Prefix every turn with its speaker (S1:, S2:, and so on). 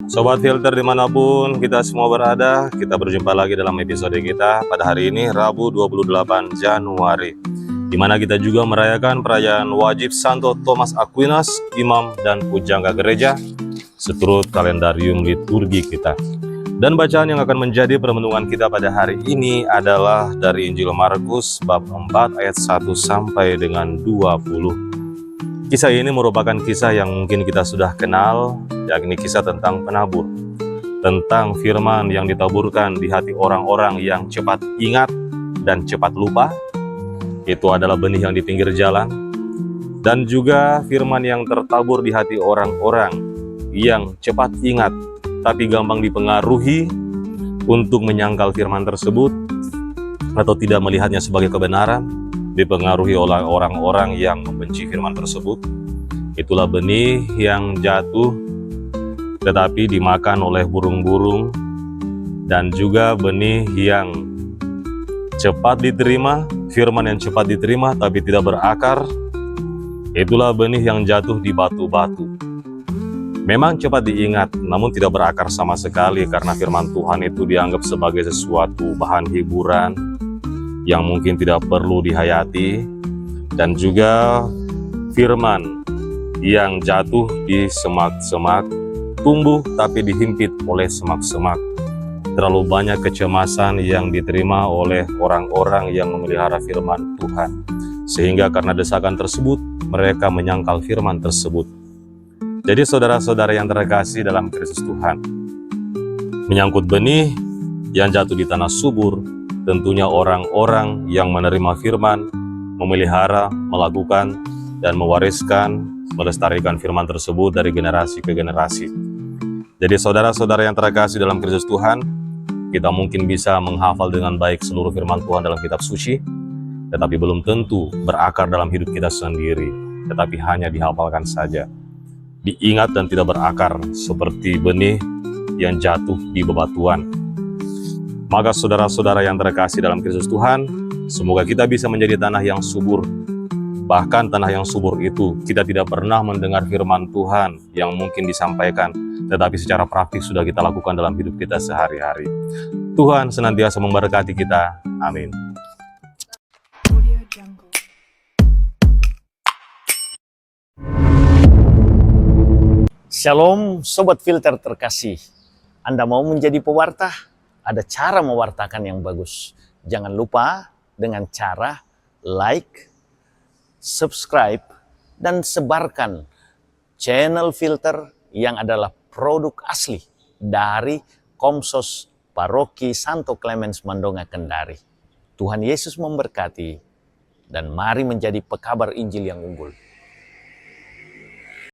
S1: Sobat Filter dimanapun kita semua berada, kita berjumpa lagi dalam episode kita pada hari ini Rabu 28 Januari, di mana kita juga merayakan perayaan wajib Santo Thomas Aquinas, Imam dan Pujangga Gereja, seturut kalendarium liturgi kita. Dan bacaan yang akan menjadi permenungan kita pada hari ini adalah dari Injil Markus bab 4 ayat 1 sampai dengan 20. Kisah ini merupakan kisah yang mungkin kita sudah kenal, yakni kisah tentang penabur. Tentang firman yang ditaburkan di hati orang-orang yang cepat ingat dan cepat lupa. Itu adalah benih yang di pinggir jalan. Dan juga firman yang tertabur di hati orang-orang yang cepat ingat, tapi gampang dipengaruhi untuk menyangkal firman tersebut, atau tidak melihatnya sebagai kebenaran, dipengaruhi oleh orang-orang yang membenci firman tersebut. Itulah benih yang jatuh tetapi dimakan oleh burung-burung, dan juga benih yang cepat diterima, firman yang cepat diterima tapi tidak berakar. Itulah benih yang jatuh di batu-batu. Memang cepat diingat namun tidak berakar sama sekali, karena firman Tuhan itu dianggap sebagai sesuatu bahan hiburan yang mungkin tidak perlu dihayati, dan juga firman yang jatuh di semak-semak, tumbuh tapi dihimpit oleh semak-semak. Terlalu banyak kecemasan yang diterima oleh orang-orang yang memelihara firman Tuhan, sehingga karena desakan tersebut mereka menyangkal firman tersebut. Jadi saudara-saudara yang terkasih dalam Kristus Tuhan, menyangkut benih yang jatuh di tanah subur, tentunya orang-orang yang menerima firman, memelihara, melakukan, dan mewariskan, melestarikan firman tersebut dari generasi ke generasi. Jadi saudara-saudara yang terkasih dalam Kristus Tuhan, kita mungkin bisa menghafal dengan baik seluruh firman Tuhan dalam kitab suci, tetapi belum tentu berakar dalam hidup kita sendiri, tetapi hanya dihafalkan saja. Diingat dan tidak berakar, seperti benih yang jatuh di bebatuan. Maka saudara-saudara yang terkasih dalam Kristus Tuhan, semoga kita bisa menjadi tanah yang subur. Bahkan tanah yang subur itu, kita tidak pernah mendengar firman Tuhan yang mungkin disampaikan, tetapi secara praktis sudah kita lakukan dalam hidup kita sehari-hari. Tuhan senantiasa memberkati kita. Amin.
S2: Shalom Sobat Filter terkasih. Anda mau menjadi pewarta? Ada cara mewartakan yang bagus. Jangan lupa dengan cara like, subscribe, dan sebarkan channel Filter yang adalah produk asli dari Komsos Paroki Santo Clemens Mandonga Kendari. Tuhan Yesus memberkati, dan mari menjadi pekabar Injil yang unggul.